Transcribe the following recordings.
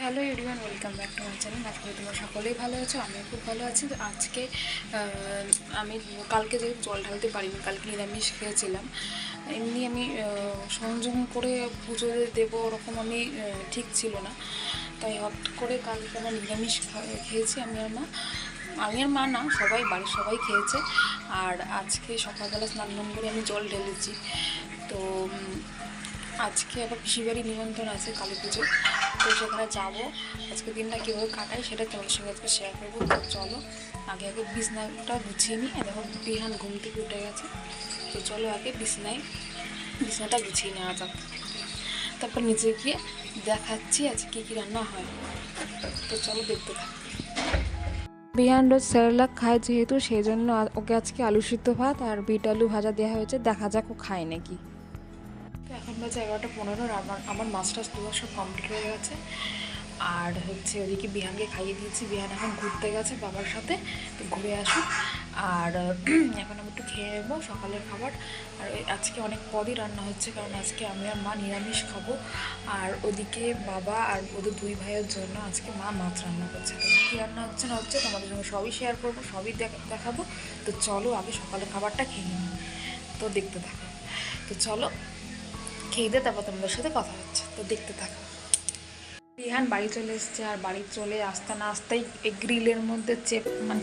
Hello everyone, welcome back to my channel. আজকে তোমরা সকলেই ভালো আছো, আমিও খুব ভালো আছি। তো আজকে আমি কালকে যেহেতু জল ঢালতে পারিনি, কালকে নিরামিষ খেয়েছিলাম। এমনি আমি সংযম করে পুজো দেবো ওরকম আমি ঠিক ছিল না, তাই হট করে কালকে আমার নিরামিষ খেয়েছি আমি আর মা না, সবাই বাড়ির সবাই খেয়েছে। আর আজকে সকালবেলা স্নান করে আমি জল ঢেলেছি। তো আজকে আবার পিসিবাড়ি নিমন্ত্রণ আছে কালী পুজো, তো সেখানে যাবো। আজকে দিনটা কীভাবে কাটাই সেটা তোমাদের সঙ্গে আজকে শেয়ার করবো। তো চলো আগে বিছনাটা গুছিয়ে নিই। দেখো বিহান ঘুম থেকে উঠে গেছে, তো চলো আগে বিছনাটা গুছিয়ে নেওয়া যাক, তারপর নিচে গিয়ে দেখাচ্ছি আজকে কী কী রান্না হয়। তো চলো দেখতে থাক। বিহান রোজ সেরেলাক খায় যেহেতু, সেই জন্য ওকে আজকে আলু সিদ্ধ ভাত আর বিট আলু ভাজা দেওয়া হয়েছে। দেখা যাক ও খায় নাকি। তো এখন বাজে 11:15। আমার মাস্টার্স দেওয়া সব কমপ্লিট হয়ে গেছে। আর ওদিকে বিহানকে খাইয়ে দিয়েছি। বিহান এখন ঘুরতে গেছে বাবার সাথে, তো ঘুরে আসুক। আর এখন আমি একটু খেয়ে নেবো সকালের খাবার। আর আজকে অনেক পদই রান্না হচ্ছে, কারণ আজকে আমি আর মা নিরামিষ খাবো। আর ওদিকে বাবা আর ওদের দুই ভাইয়ের জন্য আজকে মা মাছ রান্না করছে। তো কী রান্না হচ্ছে না হচ্ছে তোমাদের সঙ্গে সবই শেয়ার করবো, সবই দেখাবো। তো চলো আগে সকালের খাবারটা খেয়ে নিই, তো দেখতে থাকো। তো চলো খেয়ে দিয়ে তারপর তোমাদের সাথে কথা হচ্ছে, তো দেখতে থাকো। রিহান বাড়ি চলে এসছে, আর বাড়ি চলে আসতে না আসতেই এই গ্রিলের মধ্যে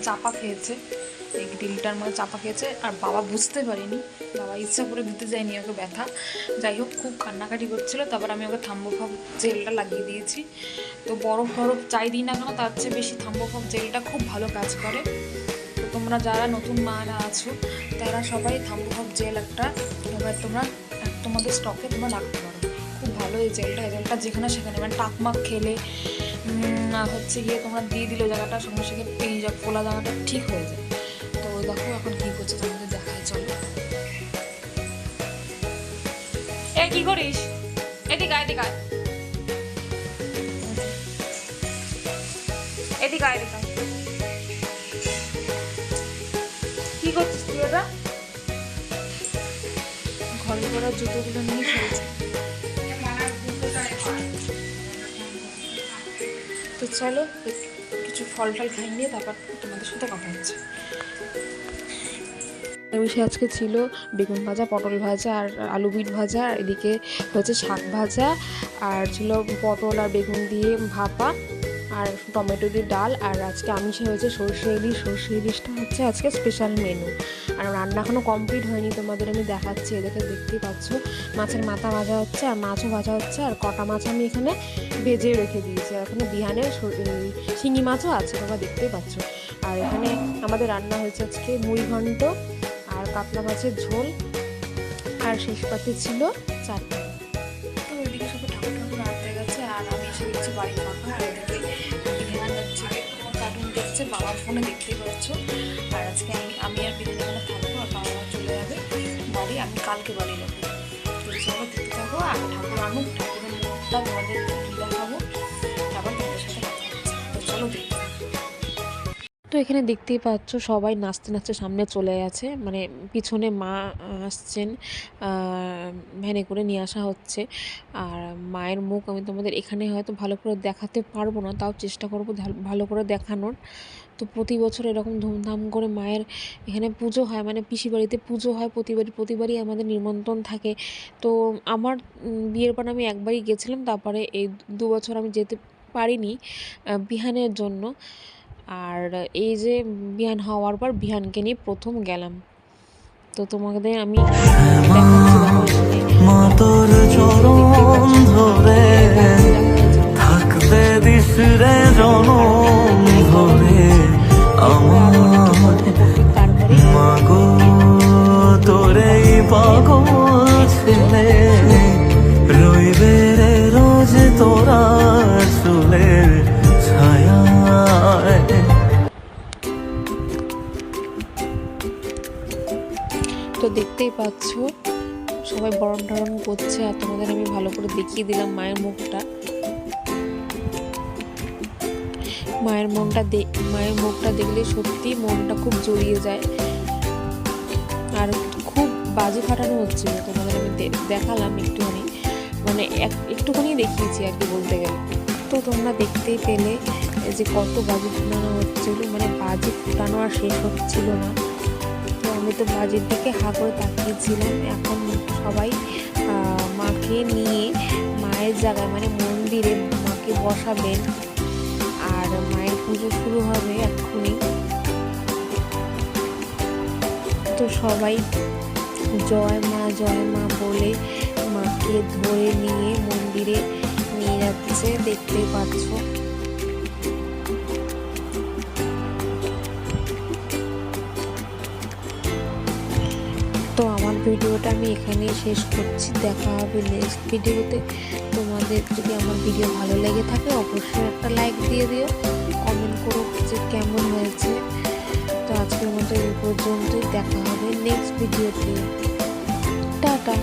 চাপা খেয়েছে। এই গ্রিলটার মধ্যে চাপা খেয়েছে, আর বাবা বুঝতে পারিনি, বাবা ইচ্ছা করে দিতে যায়নি ওকে ব্যথা। যাই হোক, খুব কান্নাকাটি করছিল। তারপর আমি ওকে থাম্বোফব জেলটা লাগিয়ে দিয়েছি। তো বরফ চাই দিই না কেন, তার চেয়ে বেশি থাম্বোফব জেলটা খুব ভালো কাজ করে। তো তোমরা যারা নতুন মারা আছো তারা সবাই থাম্বোফব জেল একটা এবার তোমাদের স্টকে তোমরা রাখতে পারো। খুব ভালো এই জেলটা যেখানে সেখানে মানে টাকমাক খেলে তোমরা দিয়ে দিলে জায়গাটা সঙ্গে সঙ্গে ফোলা জায়গাটা ঠিক হয়ে যায়। তো দেখো এখন কী করছে তোমাদের দেখায়, চলো। এ কি করিস? এদিকে কি করছিস তুই? ওটা ঘরে করার জুতোগুলো নিয়ে খেলছে। তো চলো কিছু ফল খাই নিয়ে তারপর তোমাদের সাথে কথা হচ্ছে। নিরামিষে আজকে ছিল বেগুন ভাজা, পটল ভাজা আর আলু বিট ভাজা। আর এদিকে হয়েছে শাক ভাজা, আর ছিল পটল আর বেগুন দিয়ে ভাপা, আর টমেটো দিয়ে ডাল। আর আজকে আমিষে হয়েছে সর্ষে ইলিশটা হচ্ছে আজকে স্পেশাল মেনু। আর রান্না এখনও কমপ্লিট হয়নি, তোমাদের আমি দেখাচ্ছি। এদেরকে দেখতেই পাচ্ছ, মাছের মাথা ভাজা হচ্ছে আর মাছও ভাজা হচ্ছে। আর কটা মাছ আমি এখানে ভেজে রেখে দিয়েছি। আর এখানে বিহানের শিঙি মাছও আছে, তোমরা দেখতেই পাচ্ছ। আর এখানে আমাদের রান্না হয়েছে আজকে মুড়ি ঘন্ট আর কাতলা মাছের ঝোল, আর শেষ পাতে ছিল চাটনি। তো ওইদিকে সবাই ঠাকুর আনতে গেছে, আর আমি এসে দেখছি বাড়ি ফাঁকা। আর ওইদিকে বিহান হচ্ছে কার্টুন দেখছে, বাবার ফোনে দেখতেই পাচ্ছ। আর আজকে আমি আর বিহান এখানে থাকবো, আর বাবা চলে যাবে বাড়ি। আমি কালকে বাড়ি যাবো। তো চলো দেখতে থাকবো। আর ঠাকুর আনুক, ঠাকুরের মুখটা তোমাদের দেখাবো, তারপর তোমাদের সাথে কথা হচ্ছে। তো চলো দেখতে। তো এখানে দেখতেই পাচ্ছ সবাই নাচতে নাচতে সামনে চলে গেছে, মানে পিছনে মা আসছেন, ভ্যানে করে নিয়ে আসা হচ্ছে। আর মায়ের মুখ আমি তোমাদের এখানে হয়তো ভালো করে দেখাতে পারবো না, তাও চেষ্টা করবো ভালো করে দেখানোর। তো প্রতি বছর এরকম ধুমধাম করে মায়ের এখানে পুজো হয়, মানে পিসি বাড়িতে পুজো হয় প্রতিবারই আমাদের নিমন্ত্রণ থাকে। তো আমার বিয়ের পর আমি একবারই গেছিলাম, তারপরে এই 2 বছর আমি যেতে পারিনি বিহানের জন্য। আর এই যে বিহান হওয়ার পর বিহানকে নিয়ে প্রথম গেলাম। তো তোমাদের আমি তোরা চুলের ছায়া। তো দেখতেই পাচ্ছ সবাই বরণ টরণ করছে, আর তোমাদের আমি ভালো করে দেখিয়ে দিলাম মায়ের মুখটা। মায়ের মুখটা দেখলে সত্যি মনটা খুব জড়িয়ে যায়। আর খুব বাজি ফাটানো হচ্ছিল, তোমাদের আমি দেখালাম একটুখানি, মানে একটুখানি দেখিয়েছি আর কি বলতে গেলে। তো তোমরা দেখতেই পেলে যে কত বাজি ফুটানো হচ্ছিল, মানে বাজি ফুটানো আর শেষ হচ্ছিল না। তো আমি তো বাজির দিকে হা করে তাকিয়েছিলাম। এখন সবাই মাকে নিয়ে মায়ের জায়গায় মানে মন্দিরে মাকে বসাবেন, আর মায়ের পুজো শুরু হবে এক্ষুনি। তো সবাই জয় মা বলে মাকে ধরে নিয়ে মন্দিরে নিয়ে যাচ্ছে, দেখতেই পাচ্ছ। তো আমার ভিডিওটা আমি এখানেই শেষ করছি। দেখা হবে নেক্সট ভিডিওতে। তোমাদের যদি আমার ভিডিও ভালো লেগে থাকে অবশ্যই একটা লাইক দিয়ে দিও, কমেন্ট করো যে কেমন হয়েছে। তো আজকের মতো এই পর্যন্তই, দেখা হবে নেক্সট ভিডিওতে। টাটা।